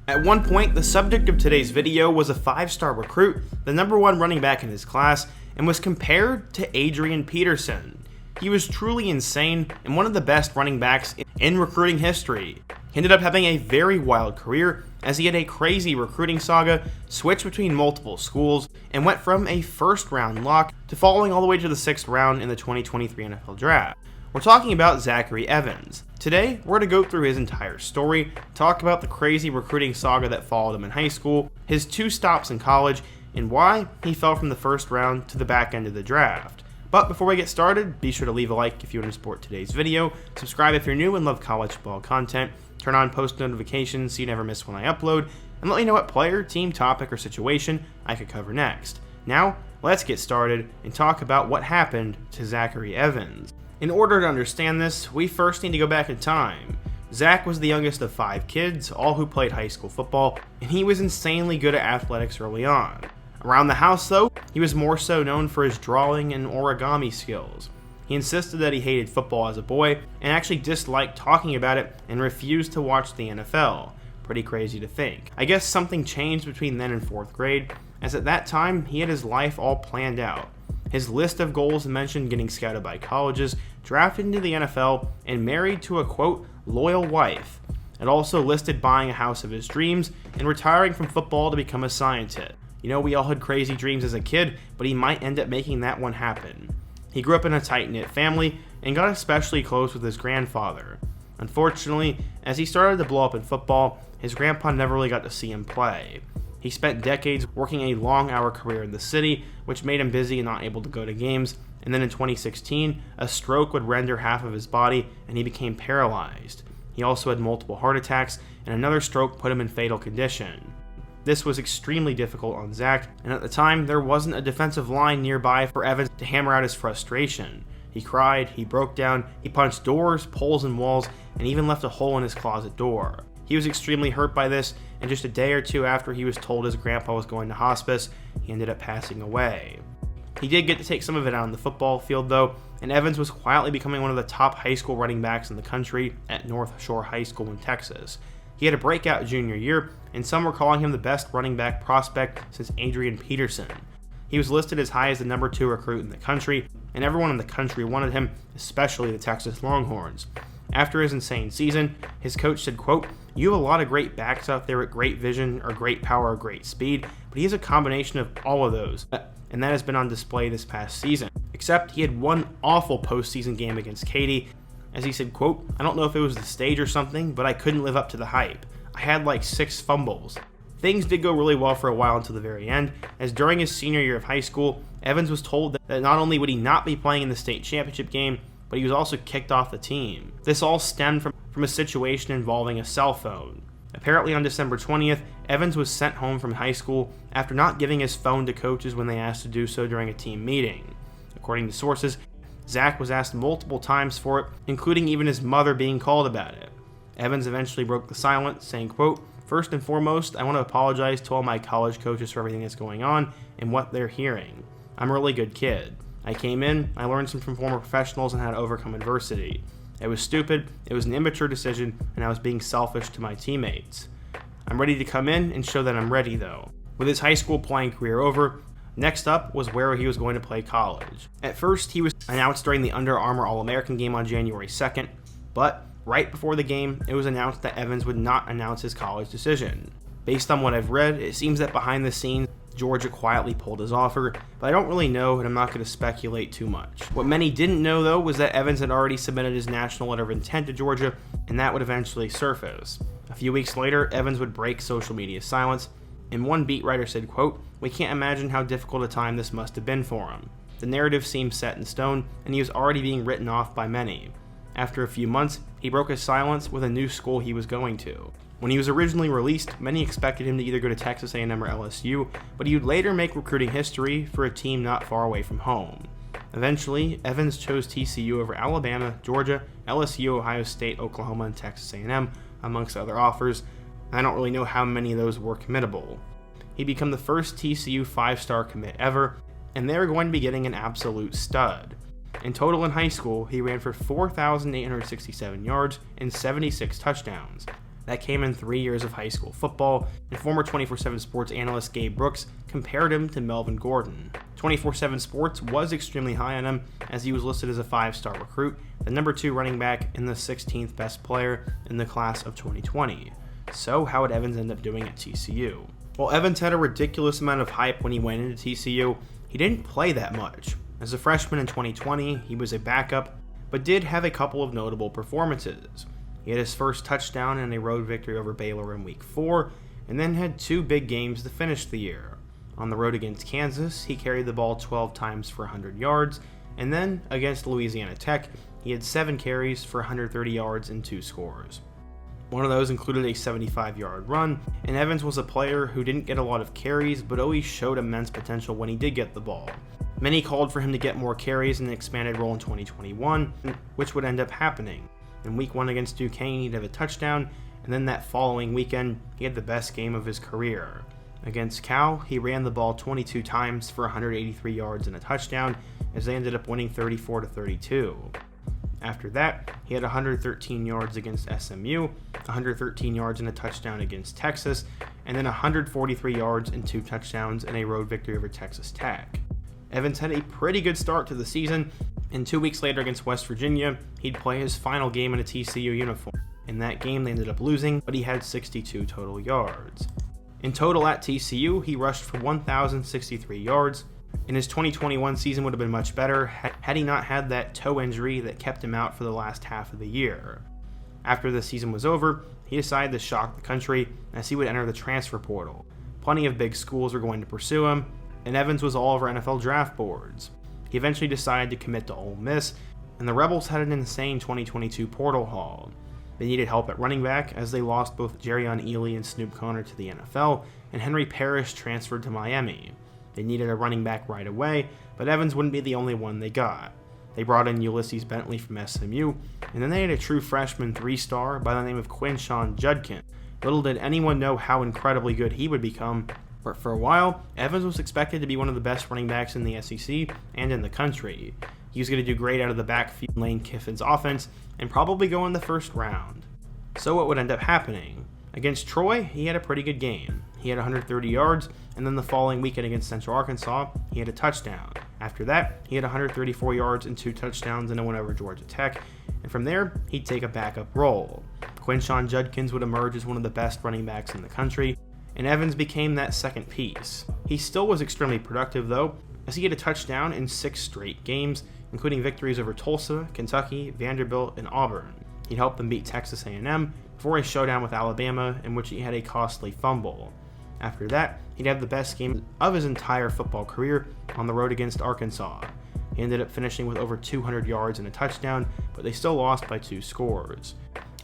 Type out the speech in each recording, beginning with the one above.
At one point, the subject of today's video was a 5-star recruit, the #1 running back in his class, and was compared to Adrian Peterson. He was truly insane and one of the best running backs in recruiting history. He ended up having a very wild career as he had a crazy recruiting saga, switched between multiple schools, and went from a first-round lock to falling all the way to the 6th round in the 2023 NFL Draft. We're talking about Zachary Evans. Today, we're going to go through his entire story, talk about the crazy recruiting saga that followed him in high school, his 2 stops in college, and why he fell from the first round to the back end of the draft. But before we get started, be sure to leave a like if you want to support today's video, subscribe if you're new and love college football content, turn on post notifications so you never miss when I upload, and let me know what player, team, topic, or situation I could cover next. Now, let's get started and talk about what happened to Zachary Evans. In order to understand this, we first need to go back in time. Zach was the youngest of 5 kids, all who played high school football, and he was insanely good at athletics early on. Around the house though, he was more so known for his drawing and origami skills. He insisted that he hated football as a boy, and actually disliked talking about it and refused to watch the NFL. Pretty crazy to think. I guess something changed between then and 4th grade, as at that time he had his life all planned out. His list of goals mentioned getting scouted by colleges, drafted into the NFL, and married to a quote, loyal wife. It also listed buying a house of his dreams and retiring from football to become a scientist. You know, we all had crazy dreams as a kid, but he might end up making that one happen. He grew up in a tight-knit family and got especially close with his grandfather. Unfortunately, as he started to blow up in football, his grandpa never really got to see him play. He spent decades working a long-hour career in the city, which made him busy and not able to go to games, and then in 2016, a stroke would render half of his body and he became paralyzed. He also had multiple heart attacks, and another stroke put him in fatal condition. This was extremely difficult on Zach, and at the time, there wasn't a defensive line nearby for Evans to hammer out his frustration. He cried, he broke down, he punched doors, poles, and walls, and even left a hole in his closet door. He was extremely hurt by this, and just a day or two after he was told his grandpa was going to hospice, he ended up passing away. He did get to take some of it out on the football field though, and Evans was quietly becoming one of the top high school running backs in the country at North Shore High School in Texas. He had a breakout junior year, and some were calling him the best running back prospect since Adrian Peterson. He was listed as high as the #2 recruit in the country, and everyone in the country wanted him, especially the Texas Longhorns. After his insane season, his coach said, quote, "You have a lot of great backs out there with great vision or great power or great speed, but he has a combination of all of those, and that has been on display this past season. Except he had one awful postseason game against Katy, as he said, quote, I don't know if it was the stage or something, but I couldn't live up to the hype. I had like 6 fumbles. Things did go really well for a while until the very end, as during his senior year of high school, Evans was told that not only would he not be playing in the state championship game, but he was also kicked off the team. This all stemmed from a situation involving a cell phone. Apparently on December 20th, Evans was sent home from high school after not giving his phone to coaches when they asked to do so during a team meeting. According to sources, Zach was asked multiple times for it, including even his mother being called about it. Evans eventually broke the silence, saying, quote, "First and foremost, I want to apologize to all my college coaches for everything that's going on and what they're hearing. I'm a really good kid. I came in, I learned some from former professionals on how to overcome adversity. It was stupid, it was an immature decision, and I was being selfish to my teammates. I'm ready to come in and show that I'm ready though." With his high school playing career over, next up was where he was going to play college. At first, he was announced during the Under Armour All-American game on January 2nd, but right before the game, it was announced that Evans would not announce his college decision. Based on what I've read, it seems that behind the scenes, Georgia quietly pulled his offer, but I don't really know and I'm not going to speculate too much. What many didn't know though was that Evans had already submitted his national letter of intent to Georgia, and that would eventually surface. A few weeks later, Evans would break social media silence, and one beat writer said, quote, "We can't imagine how difficult a time this must have been for him. The narrative seemed set in stone, and he was already being written off by many. After a few months, he broke his silence with a new school he was going to. When he was originally released, many expected him to either go to Texas A&M or LSU, but he would later make recruiting history for a team not far away from home. Eventually, Evans chose TCU over Alabama, Georgia, LSU, Ohio State, Oklahoma, and Texas A&M, amongst other offers. I don't really know how many of those were committable. He became the first TCU 5-star commit ever, and they were going to be getting an absolute stud. In total in high school, he ran for 4,867 yards and 76 touchdowns. That came in 3 years of high school football, and former 24/7 Sports analyst Gabe Brooks compared him to Melvin Gordon. 24/7 Sports was extremely high on him, as he was listed as a 5-star recruit, the number 2 running back and the 16th best player in the class of 2020. So how would Evans end up doing at TCU? While Evans had a ridiculous amount of hype when he went into TCU, he didn't play that much. As a freshman in 2020, he was a backup, but did have a couple of notable performances. He had his first touchdown in a road victory over Baylor in Week 4, and then had 2 big games to finish the year. On the road against Kansas, he carried the ball 12 times for 100 yards, and then against Louisiana Tech, he had 7 carries for 130 yards and 2 scores. One of those included a 75-yard run, and Evans was a player who didn't get a lot of carries, but always showed immense potential when he did get the ball. Many called for him to get more carries in an expanded role in 2021, which would end up happening. In Week 1 against Duquesne, he'd have a touchdown, and then that following weekend, he had the best game of his career. Against Cal, he ran the ball 22 times for 183 yards and a touchdown, as they ended up winning 34-32. After that, he had 113 yards against SMU, 113 yards and a touchdown against Texas, and then 143 yards and 2 touchdowns in a road victory over Texas Tech. Evans had a pretty good start to the season, and 2 weeks later against West Virginia, he'd play his final game in a TCU uniform. In that game, they ended up losing, but he had 62 total yards. In total at TCU, he rushed for 1,063 yards, and his 2021 season would have been much better had he not had that toe injury that kept him out for the last half of the year. After the season was over, he decided to shock the country as he would enter the transfer portal. Plenty of big schools were going to pursue him, and Evans was all over NFL draft boards. He eventually decided to commit to Ole Miss, and the Rebels had an insane 2022 portal haul. They needed help at running back as they lost both Jerrion Ealy and Snoop Conner to the NFL, and Henry Parrish transferred to Miami. They needed a running back right away, but Evans wouldn't be the only one they got. They brought in Ulysses Bentley from SMU, and then they had a true freshman 3-star by the name of Quinshon Judkins. Little did anyone know how incredibly good he would become, but for a while, Evans was expected to be one of the best running backs in the SEC and in the country. He was going to do great out of the backfield Lane Kiffin's offense and probably go in the first round. So what would end up happening? Against Troy, he had a pretty good game. He had 130 yards, and then the following weekend against Central Arkansas, he had a touchdown. After that, he had 134 yards and 2 touchdowns in a win over Georgia Tech, and from there, he'd take a backup role. Quinshon Judkins would emerge as one of the best running backs in the country, and Evans became that second piece. He still was extremely productive though, as he had a touchdown in 6 straight games, including victories over Tulsa, Kentucky, Vanderbilt, and Auburn. He'd helped them beat Texas A&M before a showdown with Alabama in which he had a costly fumble. After that, he'd have the best game of his entire football career on the road against Arkansas. He ended up finishing with over 200 yards and a touchdown, but they still lost by 2 scores.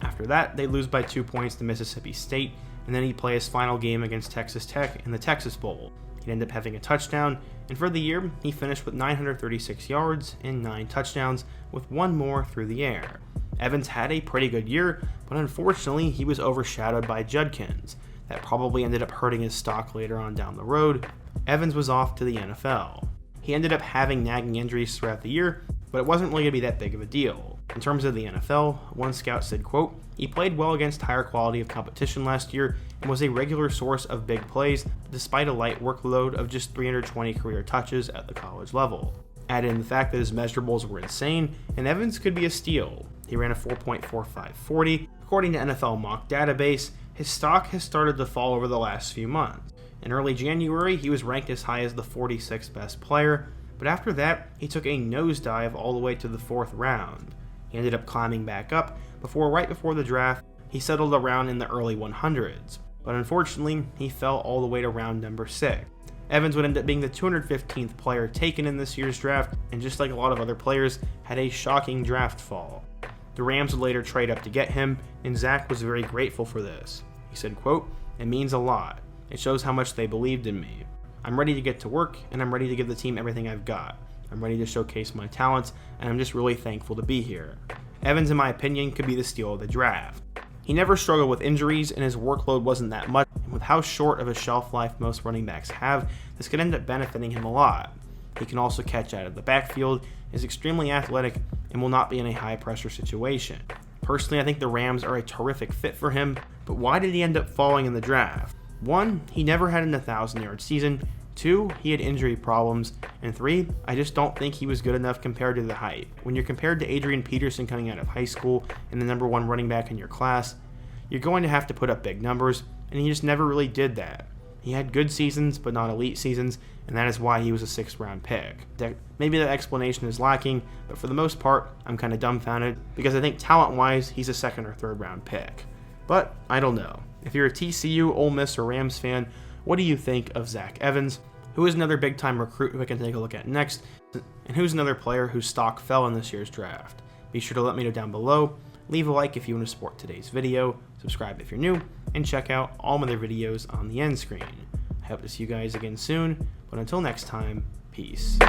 After that, they lose by 2 points to Mississippi State, and then he'd play his final game against Texas Tech in the Texas Bowl. He'd end up having a touchdown, and for the year, he finished with 936 yards and 9 touchdowns, with 1 more through the air. Evans had a pretty good year, but unfortunately, he was overshadowed by Judkins. That probably ended up hurting his stock later on down the road. Evans was off to the NFL. He ended up having nagging injuries throughout the year, but it wasn't really going to be that big of a deal. In terms of the NFL, one scout said, quote, "He played well against higher quality of competition last year and was a regular source of big plays despite a light workload of just 320 career touches at the college level." Add in the fact that his measurables were insane, and Evans could be a steal. He ran a 4.45 40. According to NFL Mock Database, his stock has started to fall over the last few months. In early January, he was ranked as high as the 46th best player, but after that, he took a nosedive all the way to the 4th round. He ended up climbing back up right before the draft, he settled around in the early 100s, but unfortunately, he fell all the way to round number 6. Evans would end up being the 215th player taken in this year's draft, and just like a lot of other players, had a shocking draft fall. The Rams would later trade up to get him, and Zach was very grateful for this. He said, quote, "It means a lot. It shows how much they believed in me. I'm ready to get to work, and I'm ready to give the team everything I've got. I'm ready to showcase my talents, and I'm just really thankful to be here." Evans, in my opinion, could be the steal of the draft. He never struggled with injuries, and his workload wasn't that much, and with how short of a shelf life most running backs have, this could end up benefiting him a lot. He can also catch out of the backfield, is extremely athletic, and will not be in a high-pressure situation. Personally, I think the Rams are a terrific fit for him, but why did he end up falling in the draft? 1, he never had an 1,000-yard season. 2, he had injury problems. And 3, I just don't think he was good enough compared to the hype. When you're compared to Adrian Peterson coming out of high school and the number 1 running back in your class, you're going to have to put up big numbers, and he just never really did that. He had good seasons, but not elite seasons, and that is why he was a 6th-round pick. Maybe that explanation is lacking, but for the most part, I'm kind of dumbfounded, because I think talent-wise, he's a 2nd or 3rd-round pick. But I don't know. If you're a TCU, Ole Miss, or Rams fan, what do you think of Zach Evans? Who is another big-time recruit who I can take a look at next? And who's another player whose stock fell in this year's draft? Be sure to let me know down below. Leave a like if you want to support today's video, subscribe if you're new, and check out all my other videos on the end screen. I hope to see you guys again soon, but until next time, peace.